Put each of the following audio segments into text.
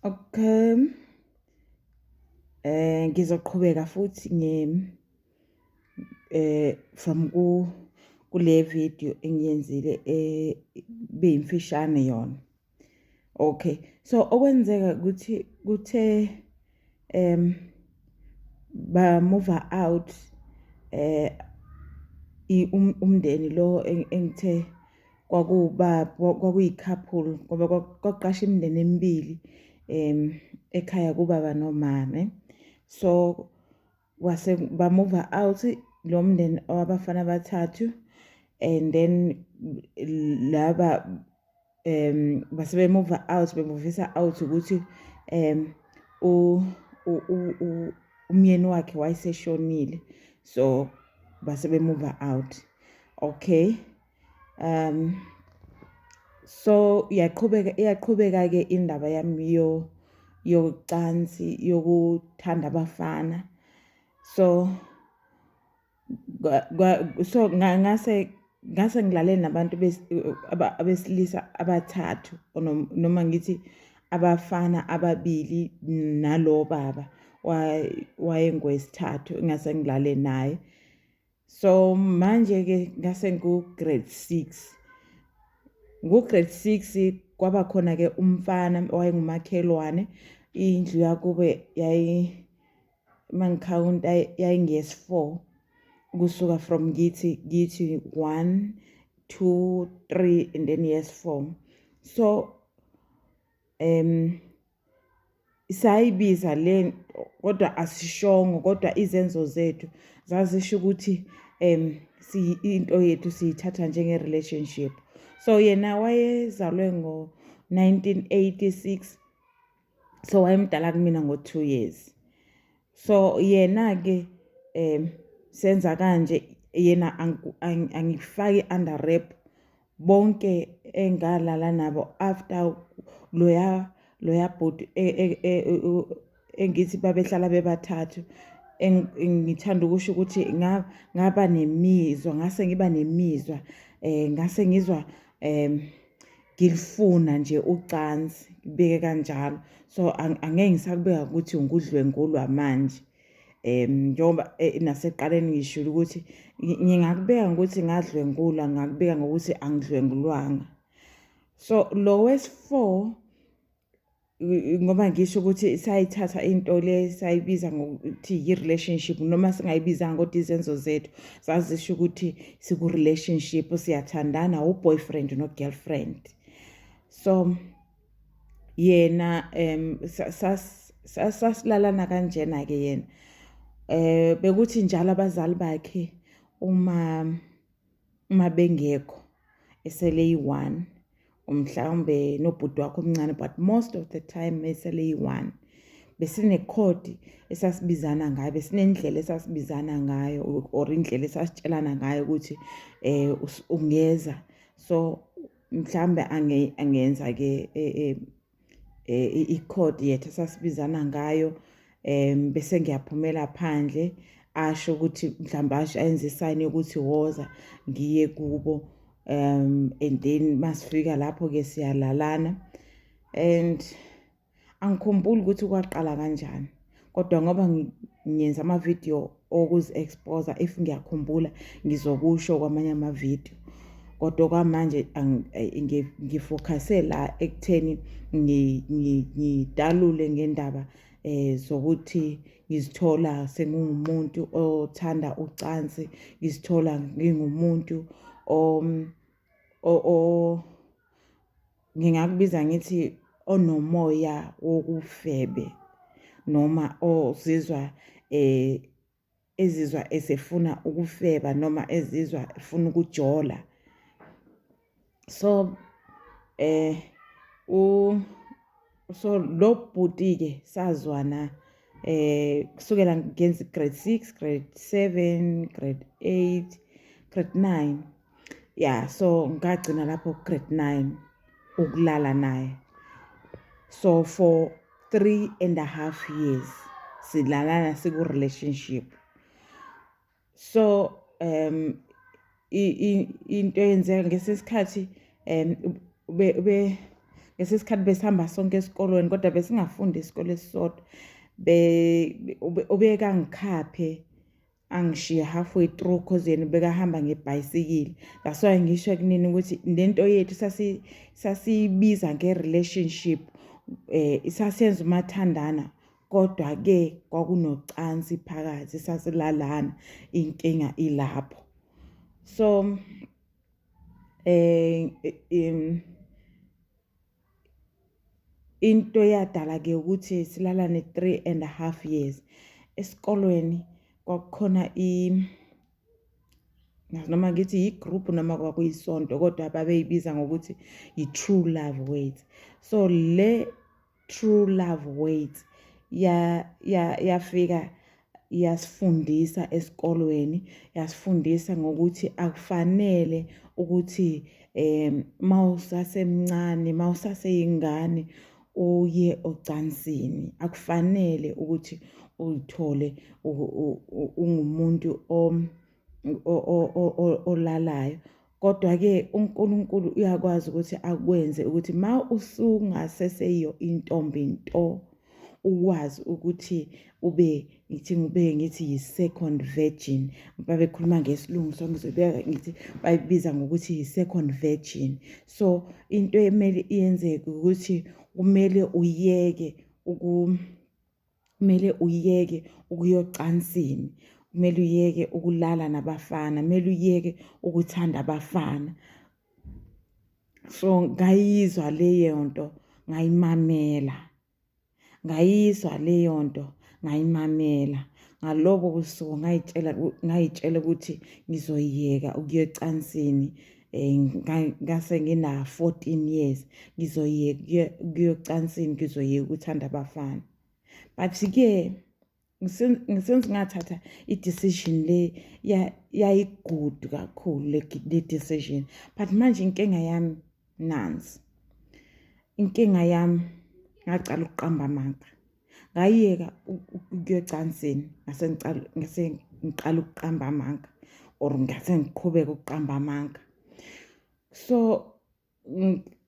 Okay. Ngizoqhubeka futhi from kule video engiyenzile beyimfishane yona. Okay. So okwenzeka ukuthi kuthe ba move out umndeni lo engithe kwakuyicouple ngoba kwaqasha imindeni emibili ekhaya kubaba nomama. So wase ba move out lo mndeni wabafana abathathu, and then laba base be move out bemuvisa out ukuthi umyeni wakhe wayeseshonile, so base be move out. Okay. So iyaqhubeka ke indaba yami yocansi yokuthanda abafana. So ngase ngilale nabantu abesilisa abathathu noma ngithi abafana ababili nalo baba wayengwesithathu engase ngilale naye. So manje ke ngase grade 6. Grade 6 kwaba khona ke umfana owayengumakhelwane, indlu yakube mangikhawunta yayingesi4 kusuka from githi 1 2 3 and then yes4. So sayibiza le kodwa asishongo, kodwa izenzo zethu zazisho ukuthi into yethu siyithatha njenge relationship. So yena wayezalwe ngo1986, so wayemdala kumina ngo2 years. So yena ke senza kanje, yena angifaki under rap bonke engalala nabo after loya bhuti engithi babehlala bebathathu. Ngithanda ukusho ukuthi ngaba nemizwa, ngase ngiba nemizwa, ngase ngizwa ngilifuna nje ucansi, kubeke kanjalo. So angeke ngisakubeka ukuthi ngudlwengulwa manje. Njengoba naseqaleni ngishilo ukuthi ngingakubeka ngokuthi ngadlwengulwa, ngakubeka ngokuthi angidlwengulwanga. So lo wes4 ngoba ngisho ukuthi sayithatha into le sayibiza ngokuthi i-relationship, noma singayibizanga kodwa izenzo zethu zazisho ukuthi siku relationship, siyathandana, uboyfriend no girlfriend. So yena sasilalana kanjena ke yena bekuthi njalo abazali bakhe uma bengekho esele yi1, mhlawumbe nobhuti wakho omncane, but most of the time esele yi1, besine code esasibizana ngayo, besinendlela esasibizana ngayo or indlela esasitshelana ngayo ukuthi ungeza. So mhlambe angenza ke i-code yethu esasibizana ngayo, bese ngiyaphumela phandle asho ukuthi mhlawumbe ayenze sign yokuthi woza ngiye kubo, and then masifika lapho ke siyalalana. And angikhumbuli ukuthi kwaqala kanjani, kodwa ngoba ngiyenza ama video okuzi expose, if ngiyakhumbula ngizokusho kwamanye ama video. Kodwa kwamanje ngifocuse la ekutheni ngidalule ngendaba zokuthi ngizithola sengumuntu othanda ucansi, ngizithola ngingumuntu ngingakubiza ngithi onomoya wokufebe, noma ozizwa ezizwa esefuna ukufeba, noma ezizwa efuna ukujola. So so lo bhuti ke sazwana kusukela ngenza grade 6, grade 7, grade 8, grade 9. Yeah, so ngagcina lapho grade 9 ukulala naye. So for 3.5 years silalana siku relationship. So into yenzeka ngesikhathi ngesisikhathi besihamba sonke esikolweni kodwa besingafundi isikole esisodwa ubeka ngikhaphe angishiya halfway through cause yena bekahamba ngebhayisikili. That's why ngisho kunini ukuthi lento yethu sasibiza nge-relationship isasenza umathandana kodwa ke kwakunocansi phakathi sasilalana inkinga ilapho. So into yadala ke ukuthi silalane 3.5 years esikolweni. Kwakukhona noma ngithi igroup noma kwakuyisonto kodwa babeyibiza ngokuthi i-True Love Waits. So le True Love Waits yafika yasifundisa esikolweni, yasifundisa ngokuthi akufanele ukuthi mawusasemncane mawusaseyingane uye ocansini, akufanele ukuthi uyithole ungumuntu olalayo. Kodwa ke uNkulunkulu uyakwazi ukuthi akwenze ukuthi ma usungaseseyo intombi nto ukwazi ukuthi ngithi yi-second virgin. Babekhuluma ngesilungu so ngithi bayibiza ngokuthi yi-second virgin. So into emele iyenzeke ukuthi kumele uyeke ukuyocansini, kumele uyeke ukulala nabafana, kumele uyeke ukuthanda abafana. So ngayizwa leyo nto ngayizwa leyo nto ngayimamela. Ngaloko busuku ngayitshela ukuthi ngizoyeka ukuyocansini. Ngase ngina 14 years ngizoyeka ukuyocansini, ngizoyeka ukuthanda abafana. But ke ngisenze ngathatha i-decision le yayi-good kakhulu le decision. But manje inkinga yami nansi, inkinga yami ngacala ukuqamba amanga, ngayeka ukuyocansini ngase ngiqala ukuqamba amanga or ngase ngiqhubeka ukuqamba amanga. So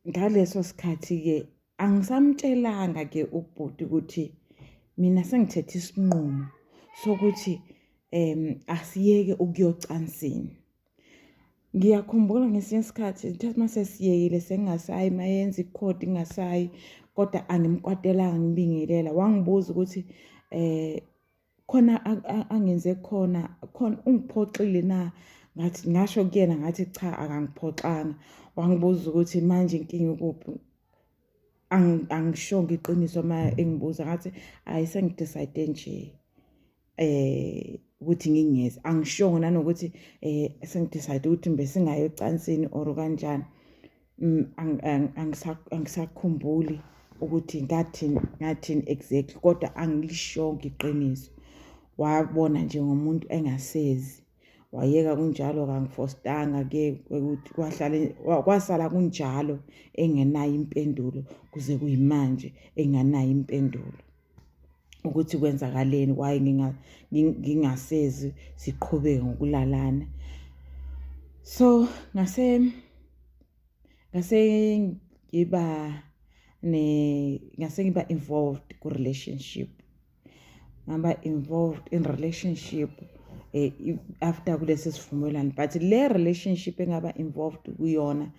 ngaleso sikhathi ke angisamtshelanga ke ubhuti ukuthi mina sengithethe isinqumo sokuthi asiyeke ukuyocansini. Ngiyakhumbula ngesinye isikhathi ngithi mase siyekile sengingasayi mayenza ikhodi ngingasayi kodwa angimkwatelanga ngibingelela. Wangibuza ukuthi khona angenze khona ungiphoxile na? Ngathi ngasho kuyena ngathi cha akangiphoxanga. Wangibuza ukuthi manje inkinga ukuphi? Angishongo iqiniso ma engibuza ngathi ayisengidecide nje ukuthi ngingeze. Angishongo nanokuthi sengidecide ukuthi besingayocansini or kanjani. Angisakhumbuli ukuthi ngathini exactly kodwa angilishongo iqiniso. Wabona nje ngomuntu engasezi, wayeka kunjalo kangifostanga ke ukuthi kwasala kunjalo engenayo impendulo kuze kuyimanje enganayo impendulo ukuthi kwenzakaleni, why ngingasezi siqhubeke ngokulalana. So ngase ngiba involved ku relationship. Ngaba involved in relationship after kulesi sivumelwano, but le relationship engaba involved kuyona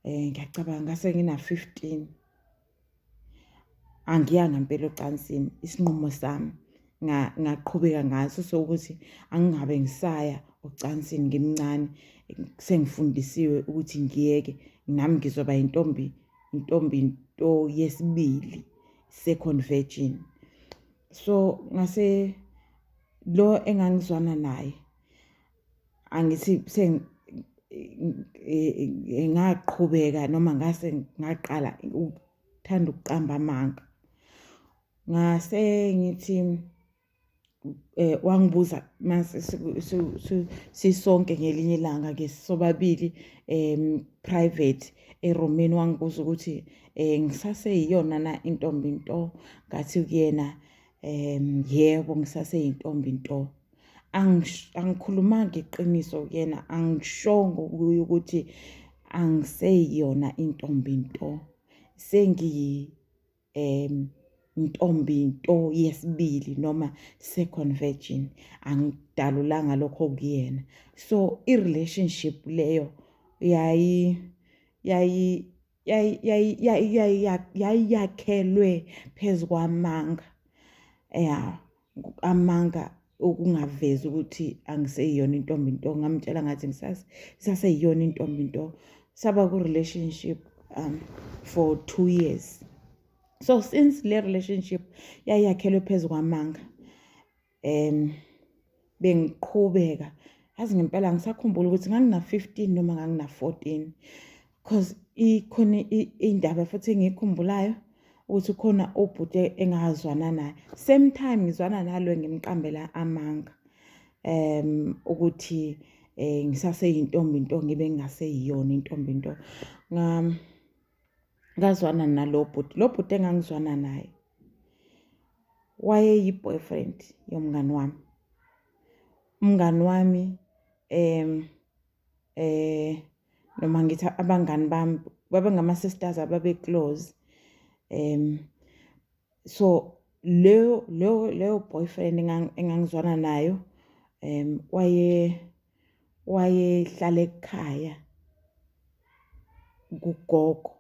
ngiyacabanga ngase ngina 15. Angiyanga ngempela ocansini. Isinqumo sami ngaqhubeka ngaso sokuthi angingabe ngisaya ocansini ngimncane, sengifundisiwe ukuthi ngiyeke nami ngizoba intombi nto yesibili, second virgin. So ngase lo engangizwana naye angithi ngaqhubeka noma ngase ngaqala ukuthanda ukuqamba amanga. Ngase ngithi wangibuza mase sisonke ngelinye ilanga ke sobabili private eRomeni, wangibuza ukuthi ngisaseyiyona na intombi nto. Ngathi kuyena yebo ngisaseyintombi nto. Angikhulumanga iqiniso kuyena, angishongo kuye ukuthi angiseyiyona intombi nto. sengiyi intombi into yesibili noma second virgin, angidalulanga lokho kuyena. So i-relationship leyo yayiyakhelwe phezu kwamanga, amanga ukungavezi ukuthi angiseyiyona intombi nto. Ngamtshela ngathi ngisaseyiyona intombi nto. Saba ku-relationship for 2 years. So since le relationship yayiyakhelwe phezu kwamanga, bengiqhubeka. Yazi ngempela ngisakhumbula ukuthi ngangina-15 noma ngangina-14, because ikhona indaba futhi engiyikhumbulayo ukuthi khona ubhuti engazwana naye. Same time ngizwana nalo ngimqambela amanga ukuthi ngisaseyintombi nto, ngibe ngingaseyiyona intombi nto. Ngazwana nalo bhuti. Lo bhuti engangizwana naye wayeyi-boyfriend yomngani wami. Umngani wami noma ngithi abangani bami babengama-sisters ababe close. So leyo boyfriend engangizwana nayo wayehlala ekhaya kugogo,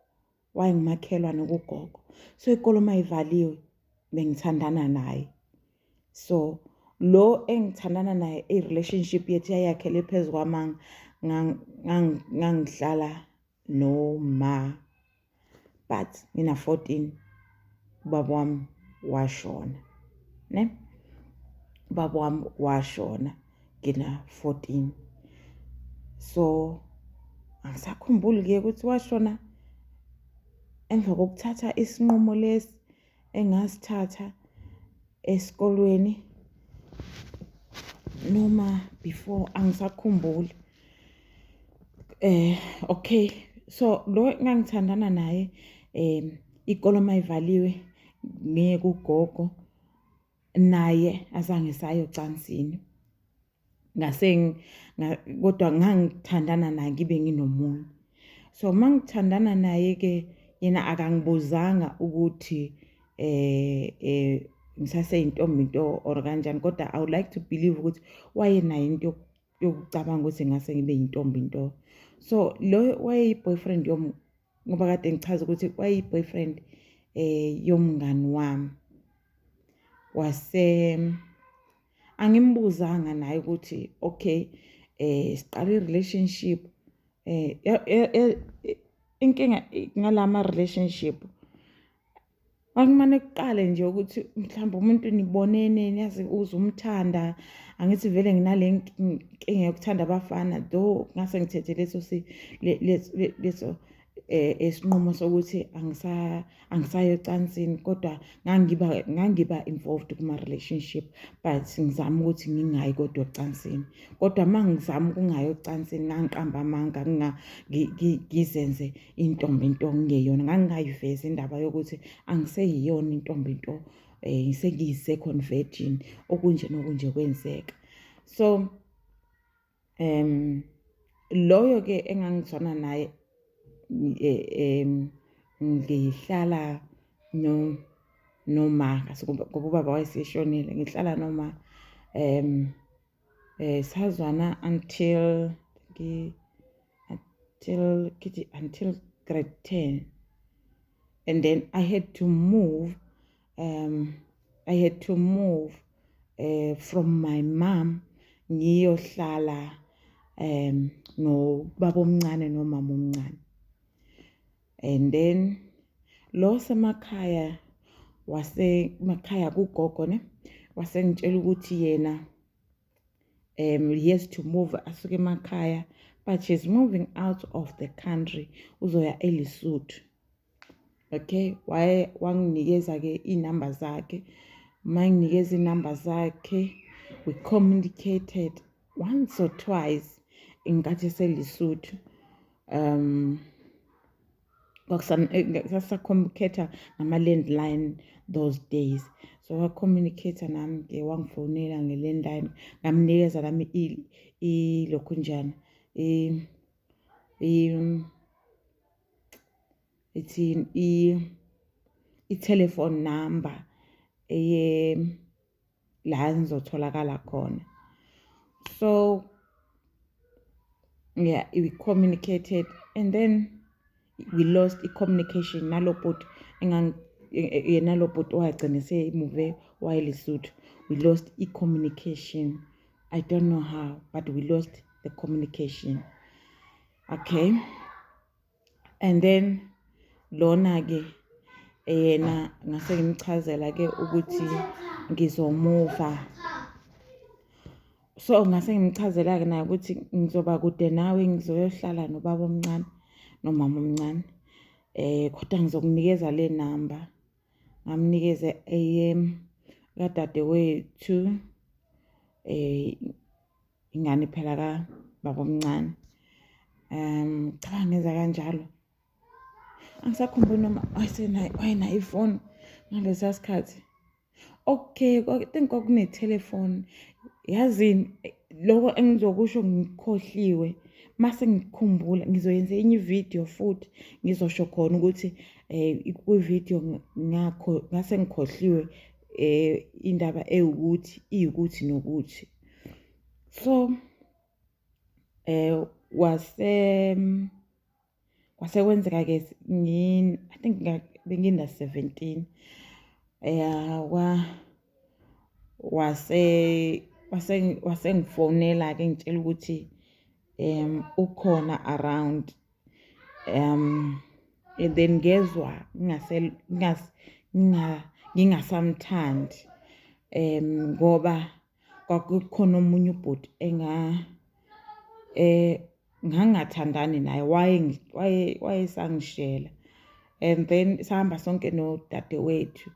wayengumakhelwane kugogo. So ikolo mayivaliwe bengithandana naye. So lo engithandana naye, i-relationship yethu yayakhele phezu kwamanga. Ngangihlala noma, but ngina-14 ubaba wami washona, ne? Ubaba wami washona ngina-14. So angisakhumbuli-ke ukuthi washona emva kokuthatha isinqumo lesi engasithatha esikolweni noma before, angisakhumbuli. Okay, so lo ngangithandana naye, ikolo mayivaliwe ngiye kugogo, naye azange sayocansini. Kodwa ngangithandana naye ngibe nginomunye. So mangithandana naye-ke yena akangibuzanga ukuthi ngisaseyintombi nto or kanjani, kodwa I would like to believe ukuthi wayenayo into yokucabanga ukuthi ngase ngibe yintombi nto. So lo wayeyi-boyfriend ngoba kade ngichaza ukuthi wayeyi-boyfriend yomngani wami. Angimbuzanga naye ukuthi okay, siqala i-relationship. Inkinga ngalama relationship, akumane kuqale nje ukuthi mhlawumbe umuntu nibonene niyazi uzumthanda. Angithi vele nginale nkinga yokuthanda abafana, though ngase ngithethe leso esinqumo sokuthi angisayocansini, kodwa ngangiba involved kuma relationship, but ngizama ukuthi ngingayi kodwa ocansini. Kodwa mangizama ukungayi ocansini ngangiqamba amanga ngizenze intombi nto ngiyeyona. Ngangayiveza indaba yokuthi angiseyiyona intombi nto, sengiyi-second virgin, okunje nokunje kwenzeka. So loyo-ke engangizwana naye, ngihlala noma ngoba ubaba wayeseshonile, ngihlala noma sazwana until grade 10, and then I had to move from my mom ngiyohlala no baba omncane nomama omncane. And then lo semakhaya kugogo, ne, wasengitshela ukuthi yena he has to move, asuke emakhaya, but she's moving out of the country, uzoya eLesotho. Okay, wanginikeza-ke iy'namba zakhe. Manginikeza iy'namba zakhe, we communicated once or twice inkathi eseLesotho. Sasa-communicate ngama-landline those days. So wa-communicate nami-ke, wangifonela nge-landline, ngamnikeza nami lokhunjana ithi i-telephone number la ngizotholakala khona. So yeah, we communicated, and then we lost communication. Nalobut wagcina seyimuve wayeLesotho. We lost communication. I don't know how, but we lost the communication. Okay. And then lona ke yena ngase ngimchazela ke ukuthi ngizomuva. So ngase ngimchazela ke naye ukuthi ngizoba kude nawe, ngizoyohlala nobaba omncane nomama omncane. Kodwa ngizokunikeza le number. Ngamnikeze kadadewethu ingane phela ka baba omncane. Cha ngenza kanjalo. Angisakhumbuli noma wayenayo ifoni ngalesa sikhathi. Okay, I think kwakune telephone. Yazini lokho engizokusho ngikhohliwe, mase ngikhumbula ngizoyenza enye video futhi ngizosho khona ukuthi ku video ngase ngikhohliwe indaba iyukuthi nokuthi. So kwasenzeka ke I think benginda 17. Wasengifonela ke ngitshela ukuthi ukhona around, and then ngezwa ngingasamthandi ngoba kwakukhona omunye ubhuti ngangathandani naye, wayesangishela. And then sahamba sonke nodadewethu.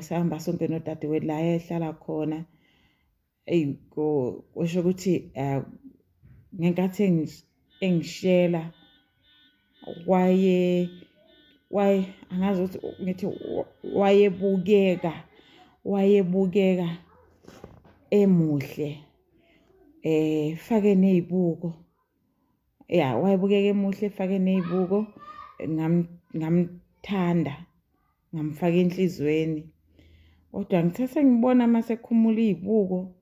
Sahamba sonke nodadewethu la ehlala khona. Kusho ukuthi ngenkathi engishela angazi ukuthi ngithi wayebukeka emuhle, fake nezibuko. Yeah, wayebukeka emuhle fake nezibuko. Ngamthanda, ngamfaka enhlizweni. Kodwa ngithe sengibona mase khumula izibuko,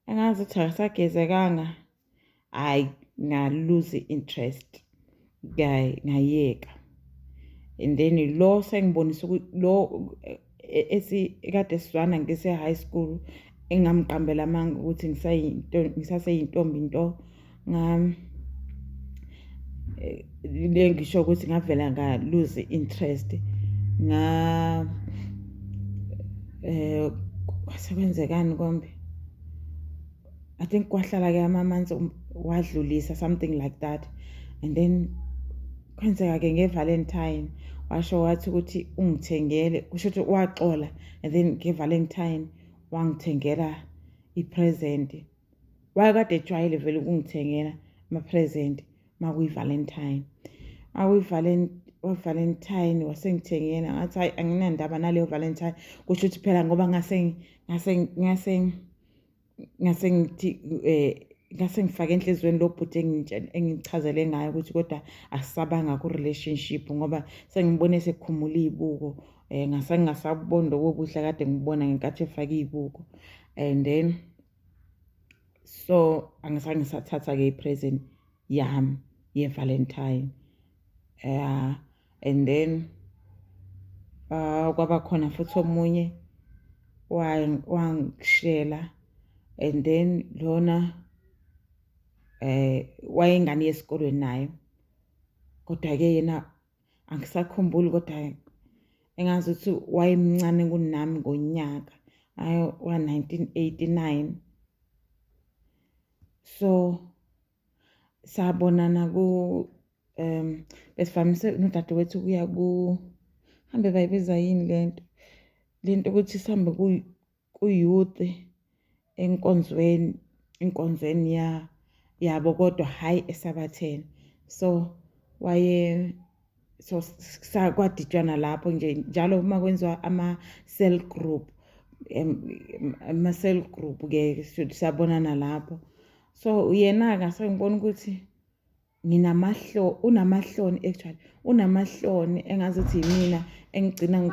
angazi ukuthi akasagezekanga, nga lose interest, ngayeka. And then lo sengibonisa ukuthi lo ekade sizwana ngise high school, engamqambela amanga ukuthi ngisaseyintombi nto, ngisho ukuthi ngavela nga lose interest. Kwasebenzekani kombi, I think kwahlala ke ama-months wadlulisa, something like that. And then kwenzeka ke ngeValentine washo wathi ukuthi ungithengele, kusho ukuthi waxola. And then ngeValentine wangithengela ipresent. Wakade ejwayele vele ukungithengela ama-present makuyiValentine. Valentine wasengithengela, ngathi hayi anginandaba naleyo Valentine. Kusho ukuthi phela ngoba ngase ngifake enhlizweni lo bhuti engichazele ngayo ukuthi kodwa asisabanga ku relationship ngoba sengibone sekukhumula izibuko. Ngase ngingasabona lokuhle kade ngibona ngenkathi efake izibuko. And then so angisange ngisathatha ke ipresent yami yeValentine. And then kwaba khona futhi omunye wangishela. And then lona wayengane yesikolweni naye, kodwa ke yena angisakhumbuli, kodwa engazi ukuthi wayemncane kunami ngonyaka, wa 1989. So sabonana besivamise nodadewethu kuya hambe bayibiza yini lento ukuthi sihambe ku-youth enkonzweni yabo, kodwa hayi esabatheni. So sakwaditshana lapho nje njalo uma kwenziwa ama-cell group, ama-cell group ke sabonana lapho. So yena ngase ngibona ukuthi unamahloni actually unamahloni engazuthi yimina engigcina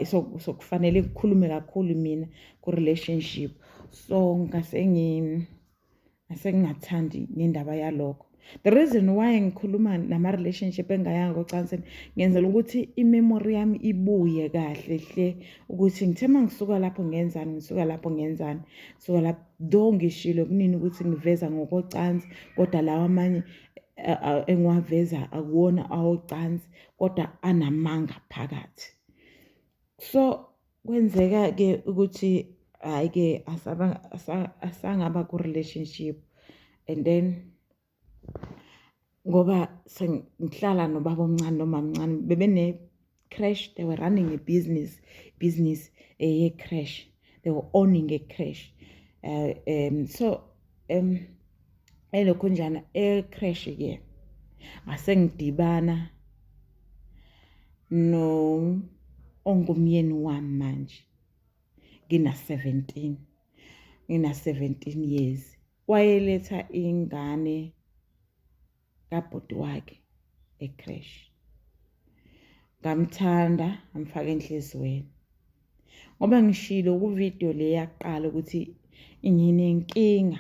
sokufanele kukhulume kakhulu mina ku relationship. So ngasengingathandi ngendaba yalokho. The reason why ngikhuluma nama relationship engayanga ocansini ngenzela ukuthi imemory yami ibuye kahle hle ukuthi ngithe mangisuka lapho ngenzani ngisuka lapho ngenzani suka lapho do ngishilo kunini ukuthi ngiveza ngokocansi kodwa lawa amanye engiwaveza akuwona awocansi kodwa anamanga phakathi. So kwenzeka ke ukuthi hayi ke asangaba ku relationship and then ngoba sengihlala nobaba omncane noma mncane bebene crash, they were running a business ye crash, they were owning a crash. So elokho njana crash ke asengidibana no ongumyeni wami manje ngina 17 years. Wayeletha ingane kabhuti wakhe ecrash. Ngamthanda amfaka enhlizweni ngoba ngishilo ku video le yaqala ukuthi nginenkinga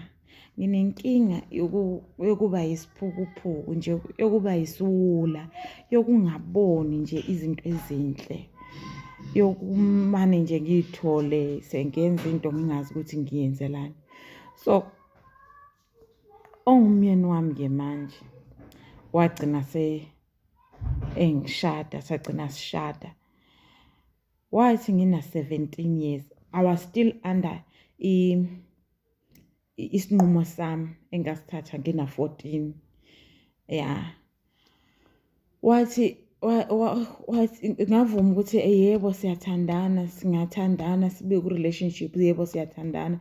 yokuba yisiphukuphuku nje, yokuba yisiwula, yokungaboni nje izinto ezinhle, yokumane nje ngithole sengenza into ngingazi ukuthi ngiyenzelani. So ongumyeni wami ke manje wagcina engishada, sagcina sishada. Wathi ngina 17 years I was still under isinqumo sami engasithatha ngina 14. Yeah. Wathi ngavuma ukuthi yebo siyathandana, singathandana sibe ku relationship, yebo siyathandana,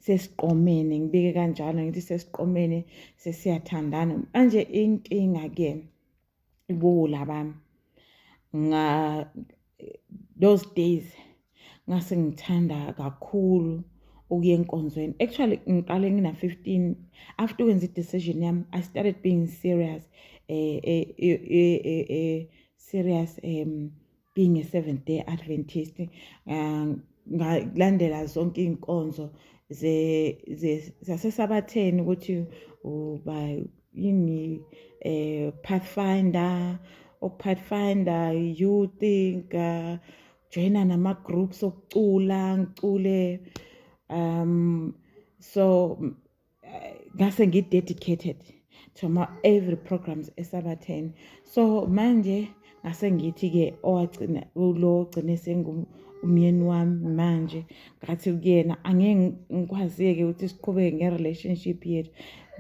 sesiqomene, ngibike kanjalo ngithi sesiqomene sesiyathandana. Manje inkinga ke ibula bami those days ngase ngithanda kakhulu ukuya enkonzweni. Actually ngiqale ngina 15 after kwenza decision yami I started being serious serious being a Seventh-day Adventist. Ngalandela zonke inkonzo zasesabatheni ukuthi uba yini Pathfinder you think joina nama groups okucula ngicule. So ngase ngidedicated to every programs esabatheni. So manje ngase ngithi ke owagcina ugcine umyeni wami manje ngathi kuyena angeke ngikwazi ke ukuthi siqhubeke nge-relationship yethu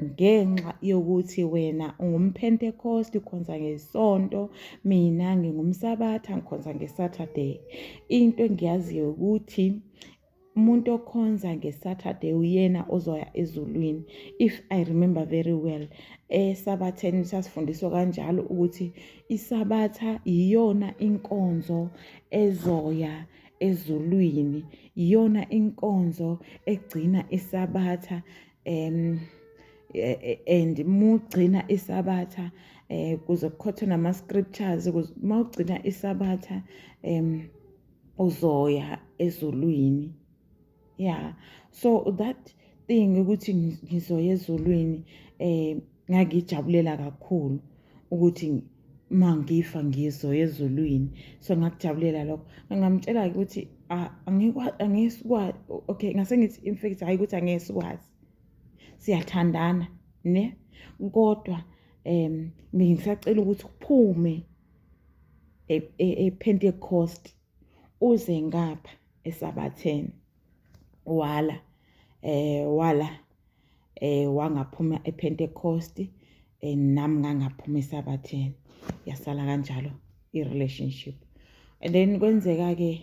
ngenxa yokuthi wena ungumpentecost ukhonza ngeSonto, mina ngingumsabatha ngikhonza ngeSaturday. Into engiyaziyo ukuthi umuntu okhonza ngeSaturday uyena ozoya ezulwini. If I remember very well, esabatheni sasifundiswa kanjalo ukuthi isabatha iyona inkonzo ezoya ezulwini, iyona inkonzo egcina isabatha and mugcina isabatha kuze kukhothe nama scriptures mawugcina isabatha uzoya ezulwini. Yeah, so that thing ukuthi ngizoya ezulwini ngagijabulela kakhulu ukuthi mangifa ngizoya ezulwini. So ngakujabulela lokho. Ngamtshela ukuthi angisikwazi, okay ngase ngithi in fact hayi ukuthi angesikwazi, siyathandana ne, kodwa ngisacela ukuthi kuphume ePentecost uze ngapha esabatheni. Wala wangaphuma ePentecost nami ngangaphuma esabatheni, yasala kanjalo i-relationship. And then kwenzeka ke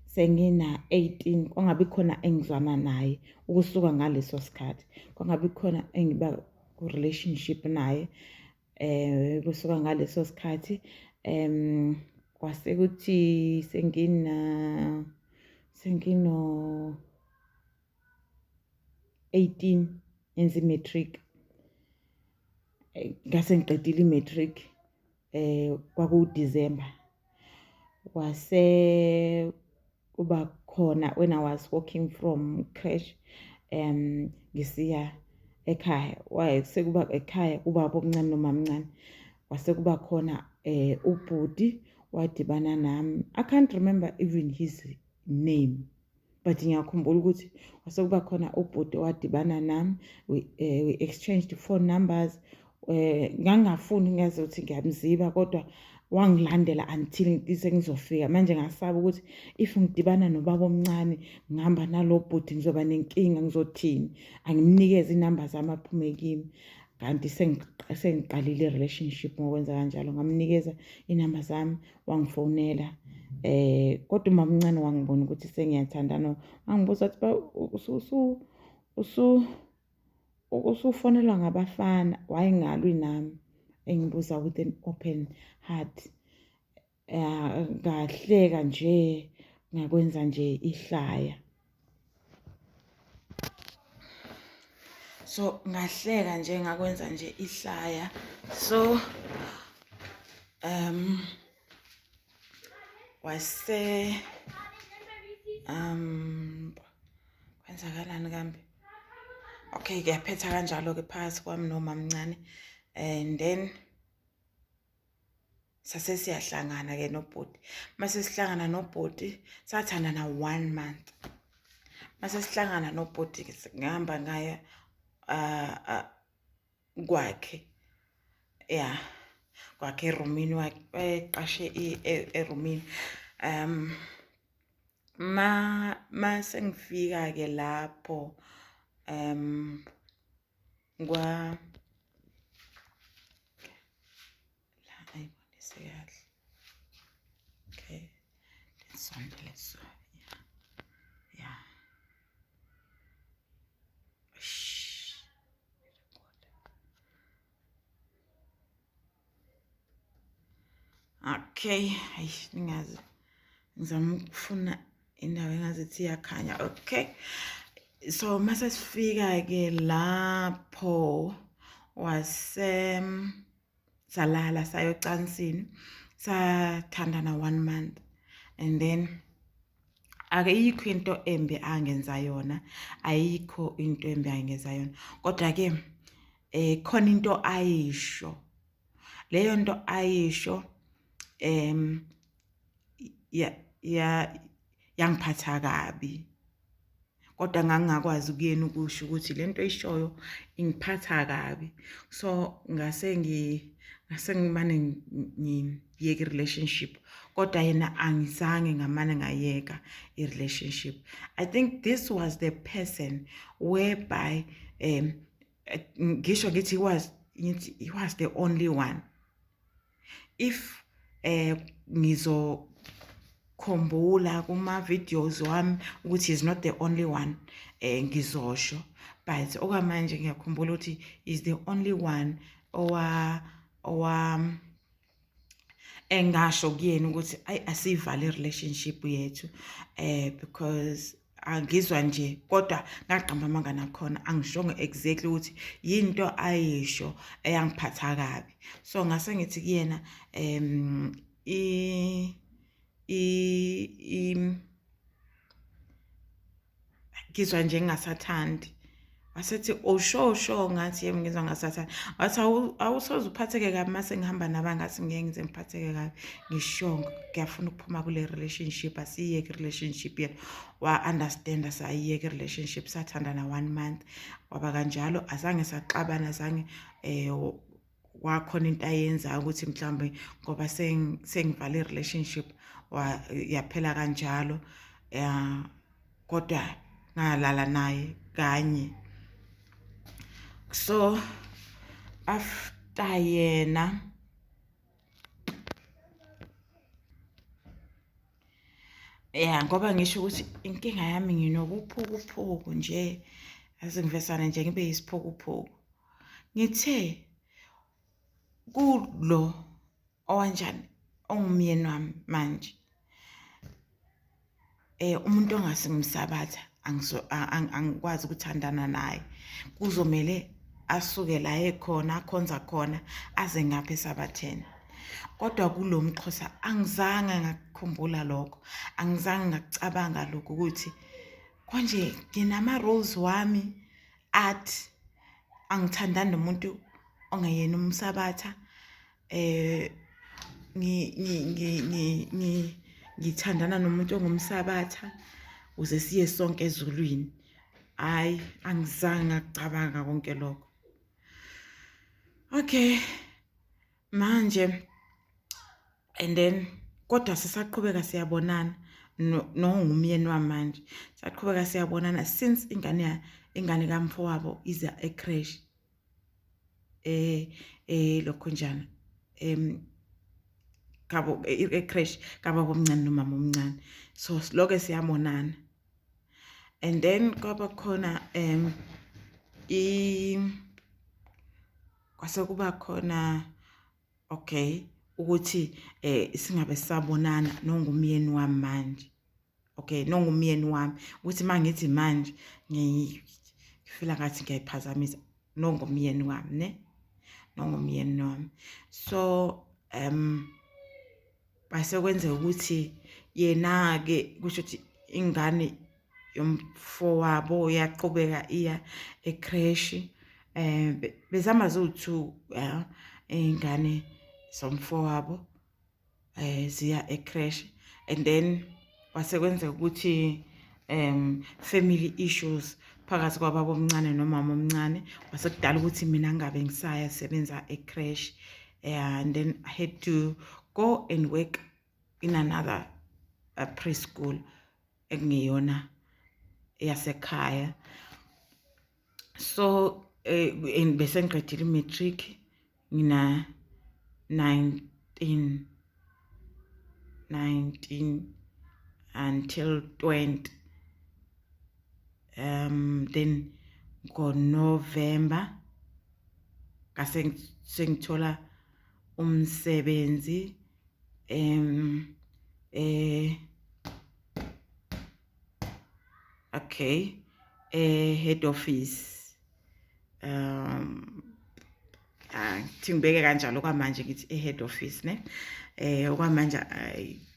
sengina 18 kwangabi khona engizwana naye ukusuka ngaleso sikhathi, kwangabi khona engiba ku relationship naye kusuka ngaleso sikhathi. Kwase kuthi sengino 18 enzi matric ngase ngiqedile imatric kwaku-December. Kwase kuba khona when I was walking from crash ngisiya ekhaya, sekuba ekhaya ubaba omncane nomamncane, kwase kuba khona ubhuti wadibana nami. I can't remember even his name, but ngiyakhumbula ukuthi kwase kuba khona ubhuti wadibana nami. We exchanged phone numbers. Ngangafuni ngaze ukuthi ngiyamziba, kodwa wangilandela until sengizofika. Manje ngasaba ukuthi if ngidibana nobaba omncane ngihamba nalo bhuti ngizoba nenkinga, ngizothini, angimnikeze inamba zami aphume kimi. Kanti sengiqalile i-relationship ngokwenza kanjalo, ngamnikeza inamba zami, wangifonela. Kodwa umama omncane wangibona ukuthi sengiyathandana, wangibuza ukuthi usufonelwa ngabafana, wayengalwi nami, engibuza with an open heart. Ngahleka nje, ngakwenza nje ihlaya. So ngahleka nje, ngakwenza nje ihlaya. So wase kwenzakalani kambe? Okay, ngiyaphetha kanjalo-ke phakathi kwami nomamncane, and then sase siyahlangana-ke nobhuti. Mase sihlangana nobhuti sathandana 1 month. Mase sihlangana nobhuti ngihamba ngaya kwakhe, kwakhe erumini, waqashe erumini. Ma sengifika-ke lapho la ayibonise kahle. Okay, lesondele so. Yeah. Okay, ningazi ngizama ukufuna indawo engazithi iyakhanya. Okay, so mase sifika-ke lapho salala sayocansini, sathandana 1 month, and then ayikho into embi angenza yona, ayikho into embi angenza yona, kodwa-ke khona into ayisho. Leyo nto ayisho yangiphatha kabi, kodwa ngangakwazi kuyena ukusho ukuthi lento eyishoyo ingiphatha kabi. So ngase ngimane ngiyeka i-relationship, kodwa yena angizange ngamane ngayeka i-relationship. I think this was the person whereby ngisho ngithi he was the only one. If ngizokhumbula kuma-videos wami ukuthi he's not the only one, ngizosho, but okwamanje ngiyakhumbula ukuthi is the only one engasho kuyena ukuthi asivale i-relationship yethu, because angizwa nje, kodwa ngaqamba amanga nakhona, angishongo exactly ukuthi yinto ayisho eyangiphatha kabi. So ngase ngithi kuyena ngizwa nje ngingasathandi. Wasethi usho ngathi yemi ngizwa ngingasathandi. Wathi awusoze uphatheke kabi mase ngihamba naba, ngathi ngeke ngize ngiphatheke kabi, ngisho ngiyafuna ukuphuma kule relationship, asiyeke i-relationship yethu. Wa-understand, sayiyeka i-relationship, sathandana 1 month, kwaba kanjalo. Azange saxabana, azange wakhona into ayenzayo ukuthi mhlawumbe ngoba sengivale i-relationship yaphela kanjalo, kodwa ngalala naye kanye. So after yena ngoba ngisho ukuthi inkinga yami nginobuphukuphuku nje, azingivesana nje ngibe yisiphukuphuku. Ngithe kulo owanjani ongumyeni wami manje, umuntu ongase ngimsabatha, angikwazi ukuthandana naye, kuzomele asuke la ekhona akhonza khona aze ngapha eSabatheni. Kodwa kulomXhosa angizange ngakukhumbula lokho, angizange ngakucabanga lokho ukuthi konje nginama rules wami athi angithandani nomuntu ongeyena umsabatha, ngithandana nomuntu ongumsabatha uze siye sonke ezulwini. Hayi, angizange ngakucabanga konke lokho. Okay, manje and then kodwa sisaqhubeka siyabonana nongumyeni wamanje. Saqhubeka siyabonana since ingane kamfowabo iza ecrash. Lokho njana. Kabo ecrash kababa omncane nomama omncane. So siloke siyabonana. And then kwaba khona kwase kuba khona okay ukuthi singabe sabonana nongumyeni wami manje. Okay, nongumyeni wami ukuthi mangithi manje ngifila ngathi ngiyayiphazamisa nongumyeni wami ne nongumyeni wami. So base kwenze ukuthi yena ke kusho ukuthi ingane yomfowabo yaqhubeka iya ecrash. Bezama zothu ingane somfowabo ziya ecrash, and then wase kwenza ukuthi family issues phakathi kwababa omncane nomama omncane wase kudala ukuthi mina ngabe ngisaya sebenza ecrash, and then I had to go and work in another preschool ekungiyona yasekhaya. So bese ngiqedile matric ngina 19 until 20. Then ngoNovember ngase sengithola umsebenzi okay, head office. Ngibeke kanjalo kwamanje ngithi head office ne okwamanje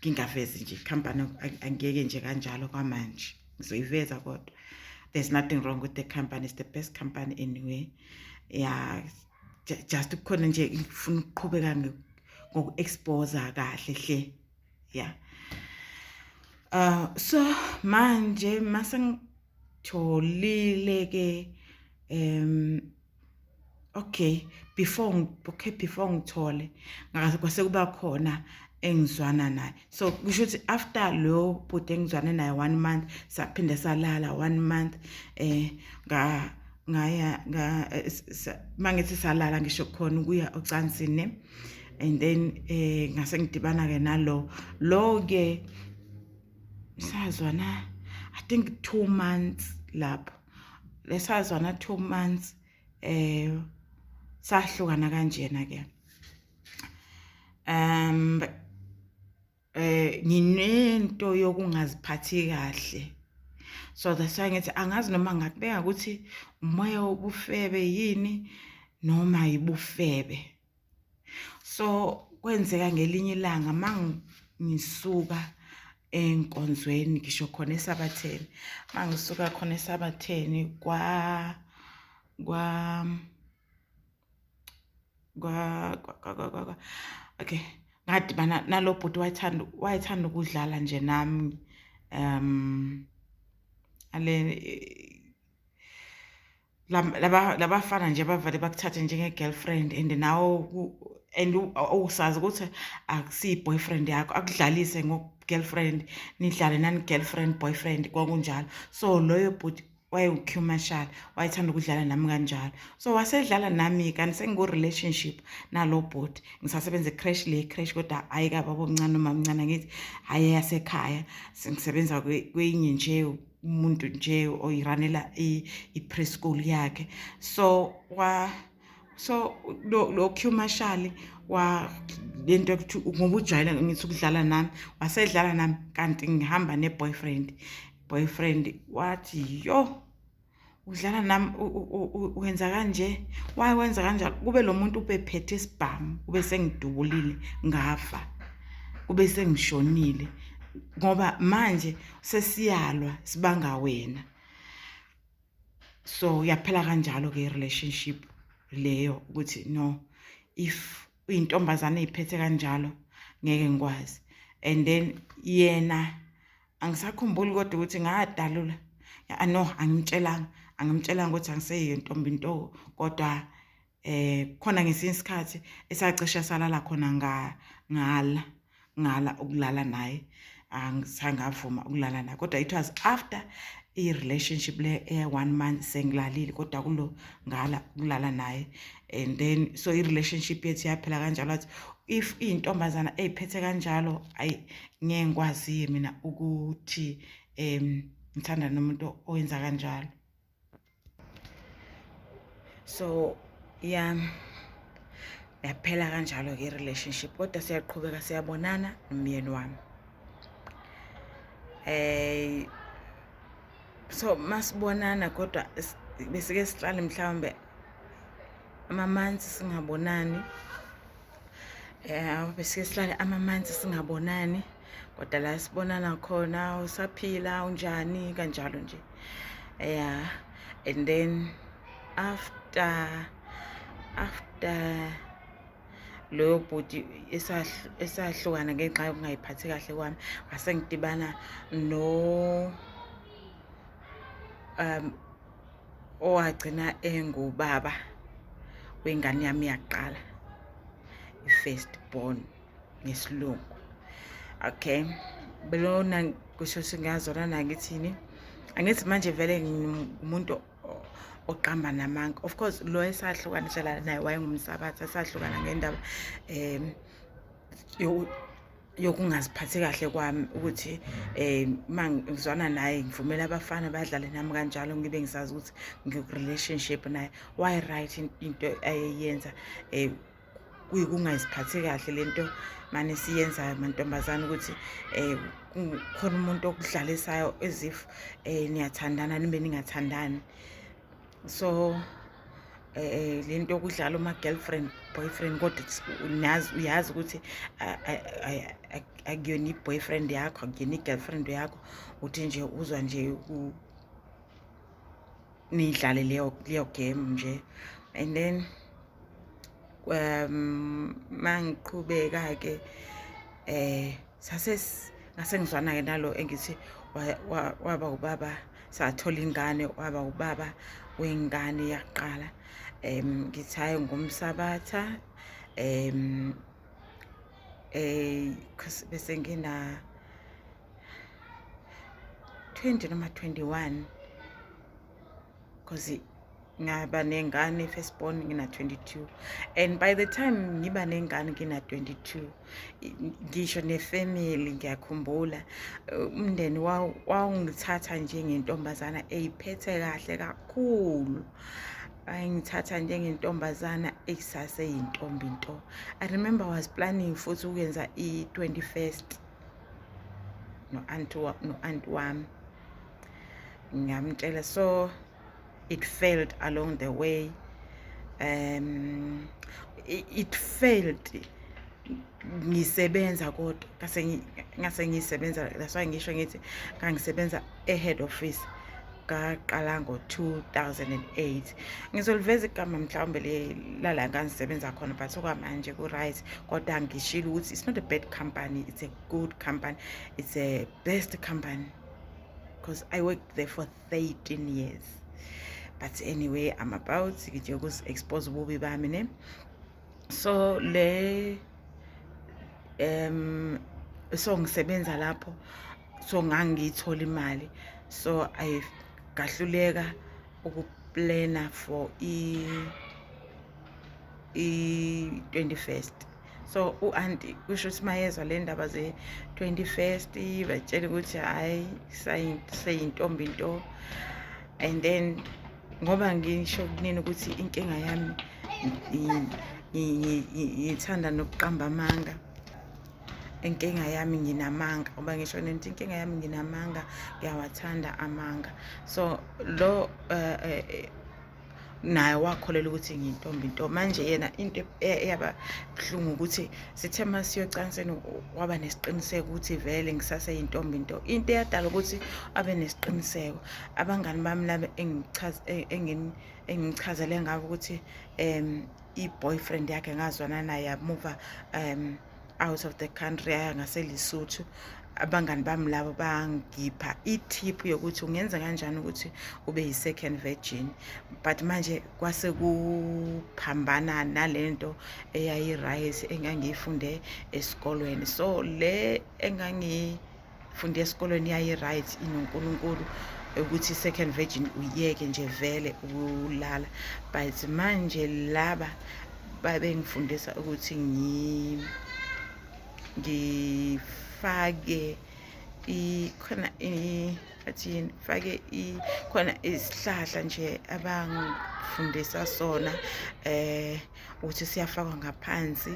ngingavezi nje company angeke nje kanjalo kwamanje ngizoyiveza kodwa there's nothing wrong with the company, it's the best company anyway. Yeah, just khona nje ngifuna ukuqhubeka ngoku-expose kahle hle. Yeah, so manje masengitholile ke okay before ngithole kwase kuba khona engizwana naye. So kusho ukuthi after lo bhuti engizwane naye 1 month saphinde salala 1 month ngaya mangithi salala ngisho khona ukuya ocansini, and then ngase ngidibana ke nalo ke sazwana I think 2 months lapho lesazwana 2 months sahlukana kanjena ke. Nginento yokungaziphathi kahle, so that's why ngithi angazi noma ngakubeka ukuthi umoya wobufebe yini noma ibufebe. So kwenzeka ngelinye ilanga mangisuka enkonzweni ngisho khona eSabatheni, mangisuka khona eSabatheni okay ngadibana nalo bhuti wayethanda ukudlala nje nami labafana nje bavale bakuthathe njenge girlfriend, and nawo usazi ukuthi akusi boyfriend yakho akudlalise ngo-girlfriend nidlale nani girlfriend boyfriend kwakunjalo. So loyo bhuti wayewu-commercial wayethanda ukudlala nami kanjalo, so wasedlala nami kanti sengiku-relationship nalo bhuti ngisasebenza ecrash kodwa hayi kababa omncane noma mncane ngithi hayi yasekhaya sengisebenza kwenye nje umuntu nje oyiranela i-preschool yakhe. So lo commercial lento yokuthi ngoba ujwayele ngithi ukudlala nami wasedlala nami kanti ngihamba ne-boyfriend wathi yo udlala nami wenza kanje, why wenza kanjalo. Kube lo muntu ubephethe isibhamu, kube sengidubulile ngafa, kube sengishonile ngoba manje sesiyalwa sibanga wena. So yaphela kanjalo ke relationship leyo ukuthi no, if uyintombazane eziphethe kanjalo ngeke ngikwazi. And then yena angisakhumbuli kodwa ukuthi ngadalula no, angimtshelanga ukuthi angiseyiyo intombi nto, kodwa khona ngesinye isikhathi esacisha salala khona ngala ukulala naye, angisangavuma ukulala naye, kodwa it was after i-relationship le 1 month sengilalile, kodwa kulo ngala ukulala naye. And then so i-relationship yethu yaphela kanjalo athi if intombazana eziphethe kanjalo ngeke ngikwazi mina ukuthi ngithanda nomuntu owenza kanjalo. So yaphela kanjalo ke relationship, kodwa siyaqhubeka siyabonana nomyeni wami. So masibonana kodwa besike sihlale mhlawumbe ama-months singabonani, besike sihlale ama-months singabonani, kodwa la sibonana khona usaphila unjani kanjalo nje. And then after loyo bhuti esahlukana ngenxa yokungayiphathi kahle kwami, ngase ngidibana no owagcina engubaba wengane yami yaqala, i-first born ngesilungu. Okay, belona kusho singazona ngithini, angithi manje vele ngumuntu oqamba namanga. Of course lo esahlukanisela naye wayengumsabatha, esahlukana ngendaba yokungaziphathi kahle kwami, ukuthi mangizwana naye ngivumela abafana badlale nami kanjalo, ngibe ngisazi ukuthi ngiku-relationship naye. Why right into ayenza kungaziphathi kahle lento manje siyenza amantombazane, ukuthi khona umuntu okudlalisayo as if niyathandana nibe ningathandani. So lento yokudlala uma-girlfriend boyfriend, kodwa uyazi ukuthi akuyona i-boyfriend yakho, akuyona i-girlfriend yakho, uthi nje uzwa nje nidlale leyo game nje. And then mangiqhubeka-ke ngase ngizwana-ke nalo engithi waba ubaba, sathola ingane, waba ubaba wengane yaqala. Ngithi hhayi ngumsabatha, bese ngina 20 noma 21, because ngaba nengane firstborn ngina 22, and by the time ngiba nengane ngina 22, ngisho nefamily ngiyakhumbula umndeni wawungithatha njengentombazana eyiphethe kahle kakhulu, ayingithatha njengentombazana eyisaseyintombi nto. I remember I was planning futhi ukwenza i-21st no-aunt wami, ngiyamtshela. So it failed along the way. It failed ngisebenza, kodwa ngase ngisebenza, that's why ngisho ngithi ngangisebenza e-head office ngaqala ngo-2008. Ngizoliveza igama mhlawumbe lala ngangisebenza khona, but okwamanje ku-right, kodwa ngishilo ukuthi it's not a bad company, it's a good company, it's a best company, because I worked there for 13 years. But anyway, I'm about to expose ububi bami ne. So so ngisebenza lapho, so ngangithola imali, so I gahluleka ukuplana for i-21st. So u-auntie kusho ukuthi mayezwa le ndaba ze-21st batshela ukuthi hhayi seyintombi nto. And then ngoba ngisho kunini ukuthi inkinga yami ngithanda nokuqamba amanga, inkinga yami nginamanga, ngoba ngisho nento inkinga yami nginamanga, ngiyawathanda amanga. So lo naye wakholela ukuthi ngiyintombi nto. Manje yena into eyaba buhlungu ukuthi sithe masiyocansini waba nesiqiniseko ukuthi vele ngisaseyintombi nto. Into eyadala ukuthi abe nesiqiniseko, abangani bami laba engichazele ngabo ukuthi i-boyfriend yakhe ngazwana naye yamuva out of the country aya ngaseLesotho. Abangani bami labo bangipha i-tip yokuthi ungenza kanjani ukuthi ube yi-second virgin, but manje kwase kuphambana nalento eyayi-right engangiyifunde esikolweni. So le engangifunde esikolweni yayi-right inoNkulunkulu ukuthi second virgin uyeke nje vele ukulala, but manje laba babengifundisa ukuthi ngifake khona athini fake khona isihlahla nje abangifundisa sona ukuthi siyafakwa ngaphansi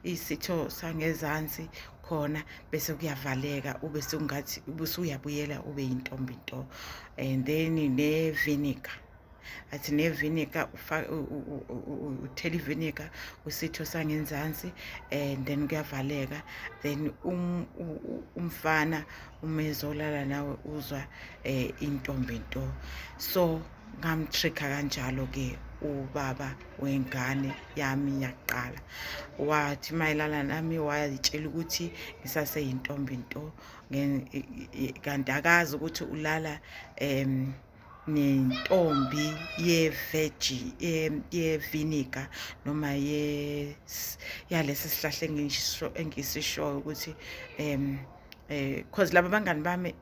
isitho sangezansi khona, bese kuyavaleka ube sengathi ubusuyabuyela ube yintombi nto. And then ne-vinegar, athi ne-vinegar uthela i-vinegar usitho sangenzansi and then kuyavaleka, then umfana umezolala nawe uzwa intombi nto. So ngamtricka kanjalo-ke ubaba wengane yami yaqala, wathi mayelala nami wayitshela ukuthi ngisaseyintombi nto, kanti akazi ukuthi ulala nentombi ye-vinegar noma yalesi sihlahla engisishoyo ukuthi cause laba bangani bami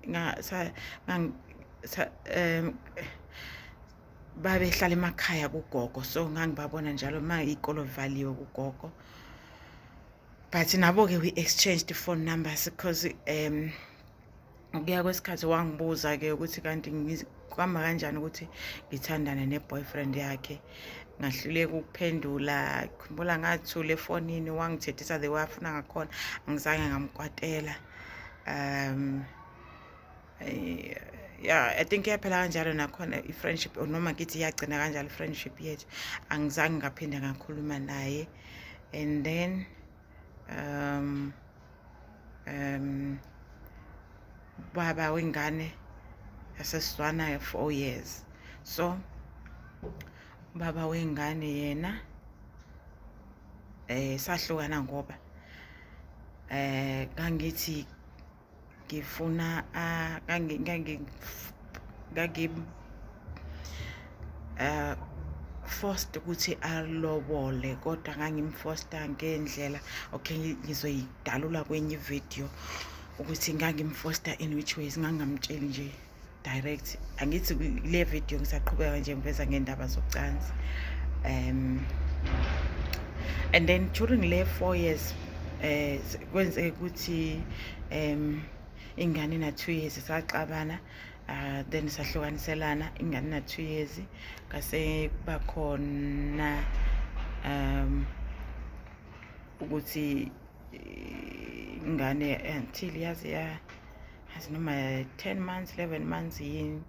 babehlala emakhaya kugogo, so ngangibabona njalo ma iy'kolo valiwe kugogo. But nabo-ke we exchanged phone numbers because ukuya kwesikhathi wangibuza-ke ukuthi kanti kuhamba kanjani ukuthi ngithandane ne-boyfriend yakhe. Ngahluleka ukuphendula, khumbula ngathula efonini, wangithethisa the way afuna ngakhona, angizange ngamkwatela. Yeah, I think yaphela kanjalo nakhona i-friendship, noma ngithi yagcina kanjalo i-friendship yethu. Angizange ngaphinde ngakhuluma naye. And then baba wengane yasesizwana 4 years. So baba wengane yena sahlukana ngoba ngangithi ngifuna forced ukuthi alobole, kodwa ngangimforced ngendlela, okay ngizoyidalula kwenye video ukuthi ngangimforced in which ways, ngangamtsheli nje direct. Angithi le video ngisaqhubeka nje ngiveza ngendaba zocansi. And then during le 4 years kwenzeke ukuthi ingane na 2 years saxabana, then sahlukaniselana. Ingane na 2 years kase kuba khona ukuthi ingane until yazi noma 10 months 11 months yini